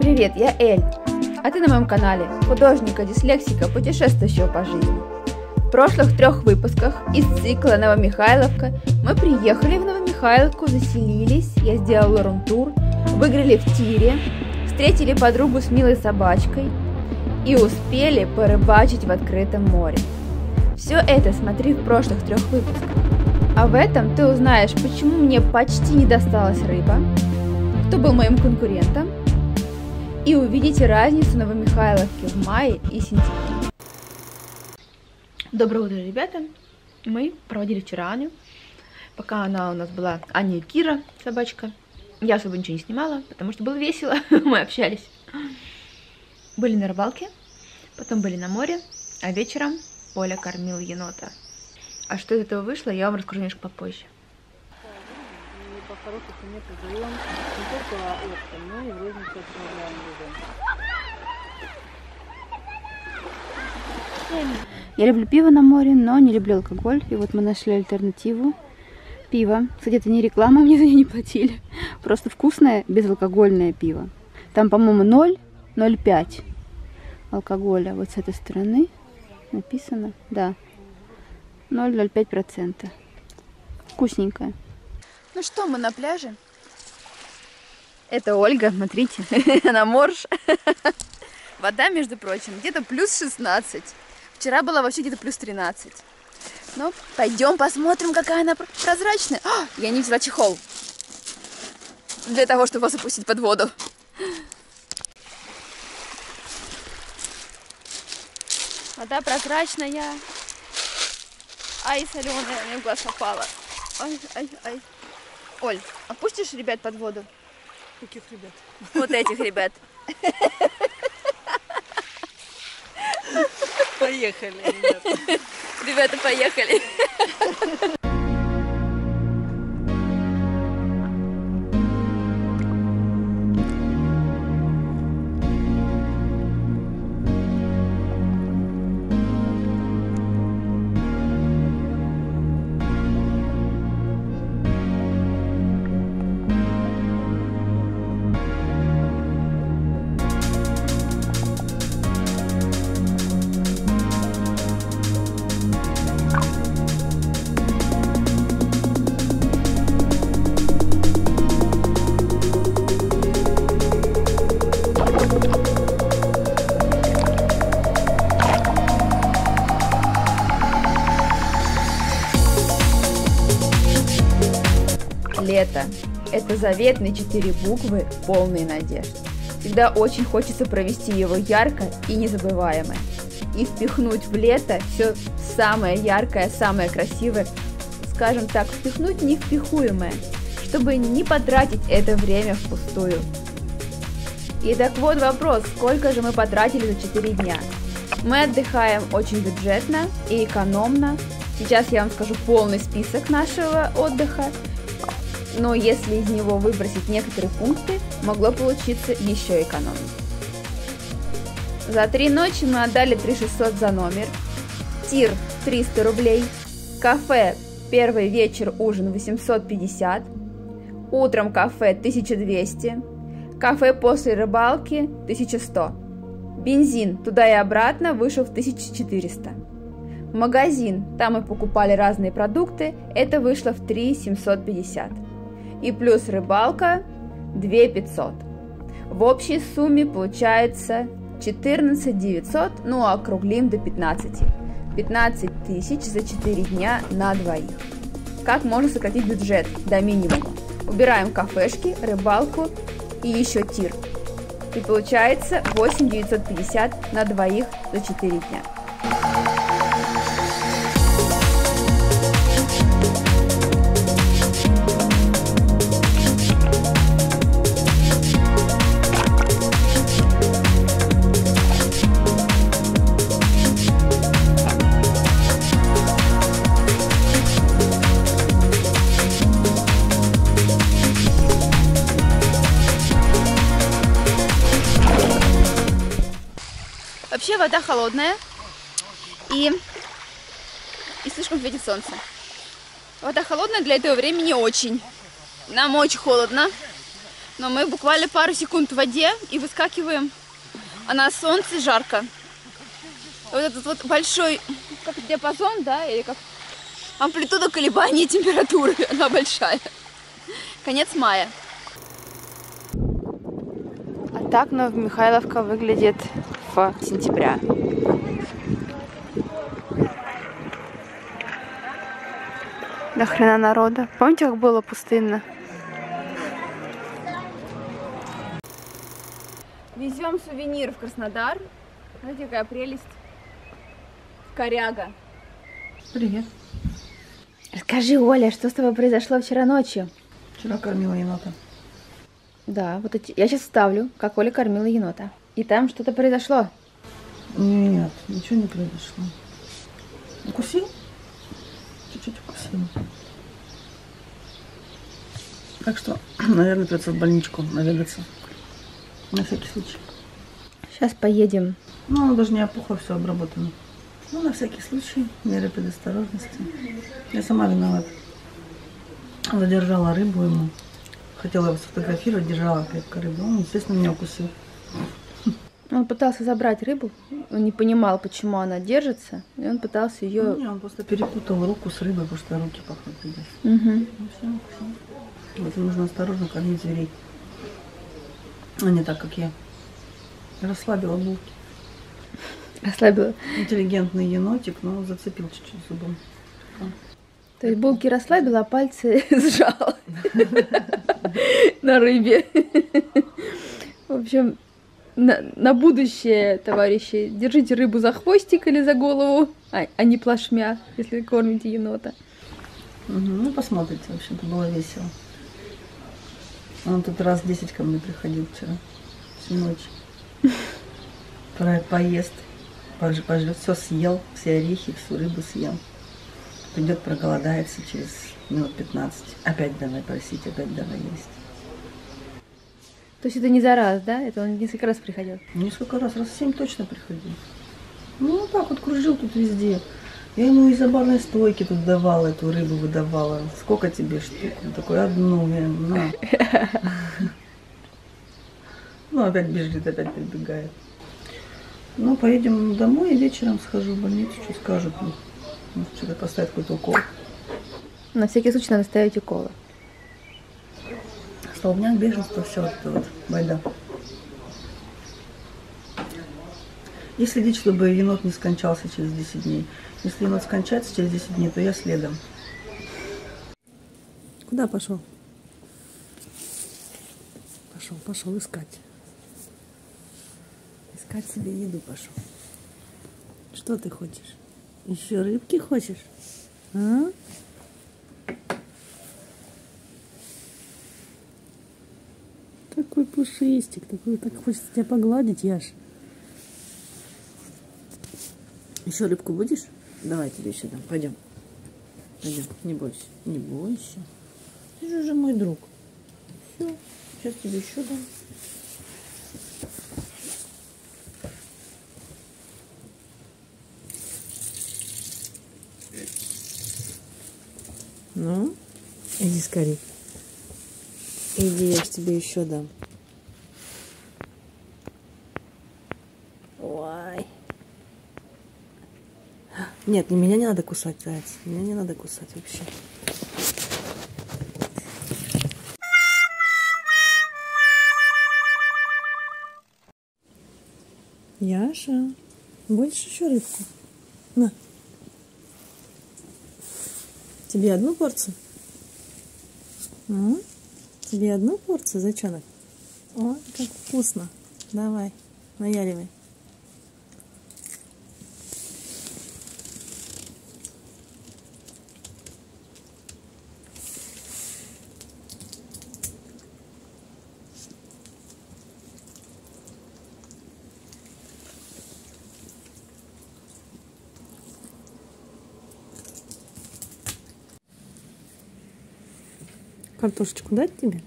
Привет, я Эль, а ты на моем канале художника-дислексика, путешествующего по жизни. В прошлых 3 выпусках из цикла Новомихайловка мы приехали в Новомихайловку, заселились, я сделала рум-тур, выиграли в тире, встретили подругу с милой собачкой и успели порыбачить в открытом море. Все это смотри в прошлых 3 выпусках. А в этом ты узнаешь, почему мне почти не досталась рыба, кто был моим конкурентом, и увидите разницу Новомихайловки в мае и сентябре. Доброе утро, ребята! Мы проводили вчера Аню, пока она у нас была, Аня и Кира, собачка. Я особо ничего не снимала, потому что было весело, мы общались. Были на рыбалке, потом были на море, а вечером Поля кормил енота. А что из этого вышло, я вам расскажу немножко попозже. По хорошей цене продаем не только оптом, но и в розницу отправляем людям. Я люблю пиво на море, но не люблю алкоголь. И вот мы нашли альтернативу. Пиво. Кстати, это не реклама, мне за нее не платили. Просто вкусное, безалкогольное пиво. Там, по-моему, 0,05 алкоголя. Вот с этой стороны написано, да, 0,05%. Вкусненькое. Ну что, мы на пляже. Это Ольга, смотрите, она морж. Вода, между прочим, где-то плюс 16. Вчера была вообще где-то плюс 13. Ну, пойдем посмотрим, какая она прозрачная. О, я не взяла чехол для того, чтобы вас опустить под воду. Вода прозрачная. Ай, соленая, мне в глаз попала. Ай, ай, ай. Оль, опустишь ребят под воду? Каких ребят? Вот этих ребят. Поехали, ребята. Ребята, поехали. Лето – это заветные 4 буквы, полные надежд. Всегда очень хочется провести его ярко и незабываемо. И впихнуть в лето все самое яркое, самое красивое, скажем так, впихнуть невпихуемое, чтобы не потратить это время впустую. И так вот вопрос, сколько же мы потратили за 4 дня? Мы отдыхаем очень бюджетно и экономно. Сейчас я вам скажу полный список нашего отдыха. Но если из него выбросить некоторые пункты, могло получиться еще экономнее. За 3 ночи мы отдали 3600 за номер, тир 300 рублей, кафе первый вечер ужин 850, утром кафе 1200, кафе после рыбалки 1100, бензин туда и обратно вышел в 1400. Магазин, там мы покупали разные продукты, это вышло в 3750. И плюс рыбалка 2500. В общей сумме получается 14 900, ну округлим до 15. 15 тысяч за 4 дня на двоих. Как можно сократить бюджет до минимума? Убираем кафешки, рыбалку и еще тир. И получается 8 950 на двоих за 4 дня. Вообще вода холодная и слишком светит солнце. Вода холодная для этого времени очень. Нам очень холодно. Но мы буквально пару секунд в воде и выскакиваем, а на солнце жарко. Вот этот вот большой, как диапазон, да, или как амплитуда колебаний температуры, она большая. Конец мая. А так Новомихайловка выглядит в сентябре. До хрена народа. Помните, как было пустынно? Везем сувенир в Краснодар. Знаете, какая прелесть. Коряга. Привет. Расскажи, Оля, что с тобой произошло вчера ночью? Вчера кормила енота. Да, вот эти... я сейчас вставлю, как Оля кормила енота. И там что-то произошло. Нет, ничего не произошло. Укусил? Чуть-чуть укусил. Так что, наверное, придется в больничку наведаться. На всякий случай. Сейчас поедем. Ну, оно даже не опухло, все обработано. Ну, на всякий случай, меры предосторожности. Я сама виновата. Задержала рыбу ему. Хотела его сфотографировать, держала крепко рыбу. Он, естественно, меня укусил. Он пытался забрать рыбу. Он не понимал, почему она держится. И он пытался ее... Не, он просто перепутал руку с рыбой, потому что руки пахнут здесь. Угу. Ну, все. Вот нужно осторожно кормить зверей. А не так, как я. Расслабила булки. Расслабила. Интеллигентный енотик, но зацепил чуть-чуть зубом. То есть булки расслабила, а пальцы сжала на рыбе. В общем, на будущее, товарищи, держите рыбу за хвостик или за голову, а не плашмя, если кормите енота. Ну, посмотрите, в общем-то, было весело. Он тут раз 10 ко мне приходил вчера, всю ночь. Поест, пожрет, все съел, все орехи, всю рыбу съел. Придет, проголодается через минут 15. Опять давай просить, опять давай есть. То есть это не за раз, да? Это он несколько раз приходил? Несколько раз 7 точно приходил. Ну, вот так вот кружил тут везде. Я ему из-за барной стойки тут давала, эту рыбу выдавала. Сколько тебе штук? Он такой, одну, на. Ну, опять бежит, опять прибегает. Ну, поедем домой и вечером схожу в больницу, что скажут. Может, что-то поставят какой-то укол. На всякий случай надо ставить уколы. Столбняк, беженство, все это вот, байда. И следить, чтобы енот не скончался через 10 дней. Если енот скончается через 10 дней, то я следом. Куда пошел? Пошел искать. Искать себе еду пошел. Что ты хочешь? Еще рыбки хочешь? А? Такой пушистик, такой, так хочется тебя погладить, Яш. Еще рыбку будешь? Давай тебе еще дам. Пойдем. Пойдем. Не бойся. Не бойся. Ты же уже мой друг. Все. Сейчас тебе еще дам. Ну, иди скорее. Иди, я ж тебе еще дам. Ой. Нет, меня не надо кусать, заяц. Меня не надо кусать вообще. Яша, больше еще рыбку? На. Тебе одну порцию? Тебе одну порцию, зайчонок? Ой, как вкусно. Давай, наяривай. Картошечку дать тебе?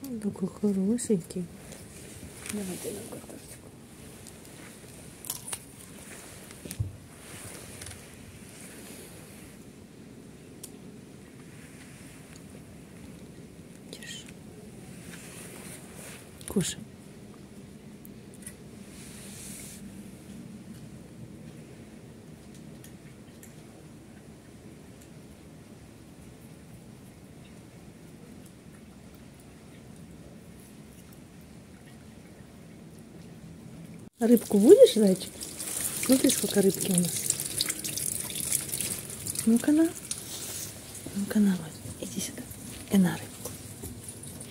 Он такой хорошенький. Давай тебе дам картошечку. Держи. кушай. Рыбку будешь, зайчик? Смотри, сколько рыбки у нас. Ну-ка на. Ну-ка на, иди сюда. И на рыбку.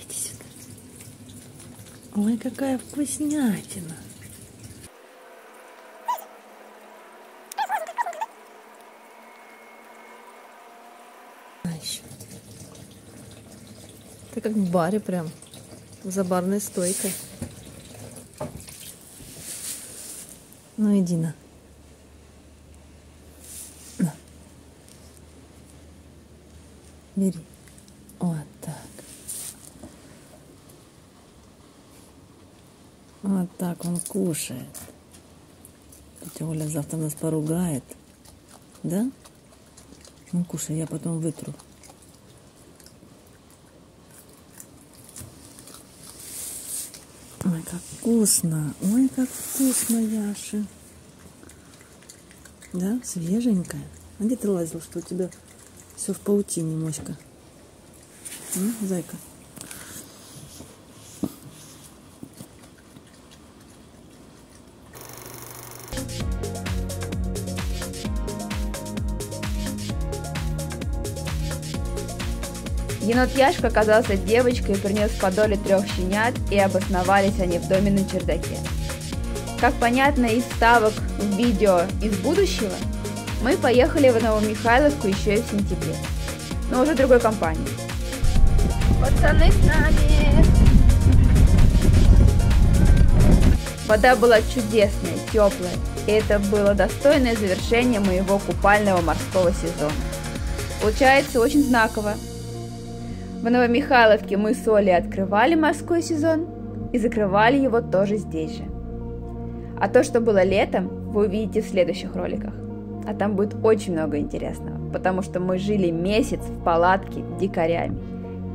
Иди сюда. Ой, какая вкуснятина. А еще. Это как в баре прям. За барной стойкой. Ну иди на. На. Бери. Вот так. Вот так он кушает. Тетя Оля завтра нас поругает. Да? Ну кушай, я потом вытру. Ой, как вкусно. Ой, как вкусно, Яша. Да, свеженькая. А где ты лазил, что у тебя все в паутине, моська? Зайка. Енот Яшка оказался девочкой и принес в подоле 3 щенят, и обосновались они в доме на чердаке. Как понятно из вставок в видео из будущего, мы поехали в Новомихайловку еще и в сентябре, но уже другой компанией. Пацаны с нами! Вода была чудесная, теплая, и это было достойное завершение моего купального морского сезона. Получается очень знаково. В Новомихайловке мы с Олей открывали морской сезон и закрывали его тоже здесь же. А то, что было летом, вы увидите в следующих роликах. А там будет очень много интересного, потому что мы жили месяц в палатке дикарями.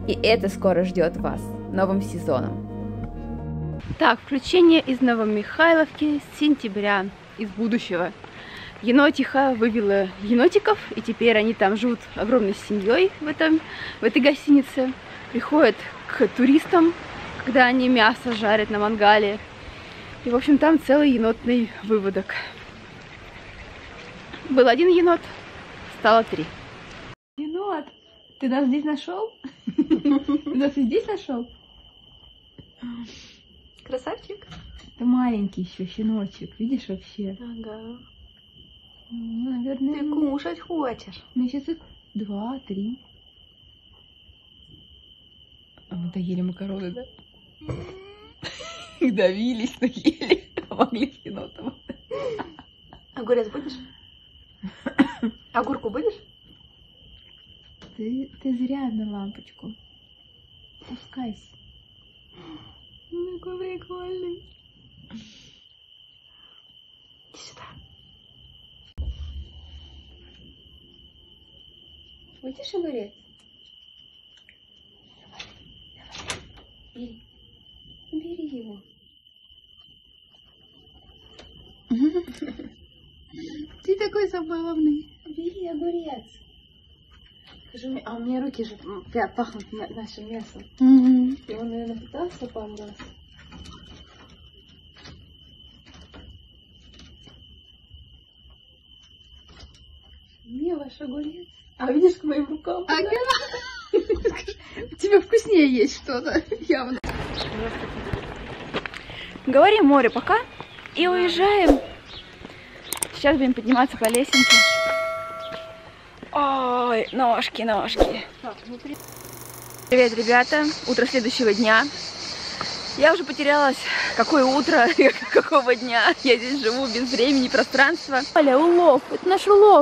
И это скоро ждет вас новым сезоном. Так, включение из Новомихайловки с сентября, из будущего. Енотиха вывела енотиков, и теперь они там живут огромной семьей в этой гостинице. Приходят к туристам, когда они мясо жарят на мангале. И, в общем, там целый енотный выводок. Был 1 енот, стало 3. Енот, ты нас здесь нашел? Ты нас и здесь нашел? Красавчик? Ты маленький еще щеночек, видишь вообще? Ага. Ну, наверное, Ты кушать хочешь? месяцев 2-3. А мы доели макароны, да? Давились, но ели. Помогли енотам. Огурец будешь? Огурку будешь? Ты зря на лампочку. Пускайся. Ну, какой прикольный. Иди сюда. Будешь огурец? Бери. Бери его. Ты такой забавный. Бери огурец. Скажи мне, а у меня руки же пахнут нашим мясом. И он, наверное, пытался пару раз. Не, ваш огурец. А видишь, к моим рукам? Ага. У тебя вкуснее есть что-то, явно. Говорим море пока и уезжаем. Сейчас будем подниматься по лесенке. Ой, ножки, ножки. Привет, ребята. Утро следующего дня. Я уже потерялась. Какое утро, какого дня. Я здесь живу без времени, пространства. Оля, улов. Это наш улов.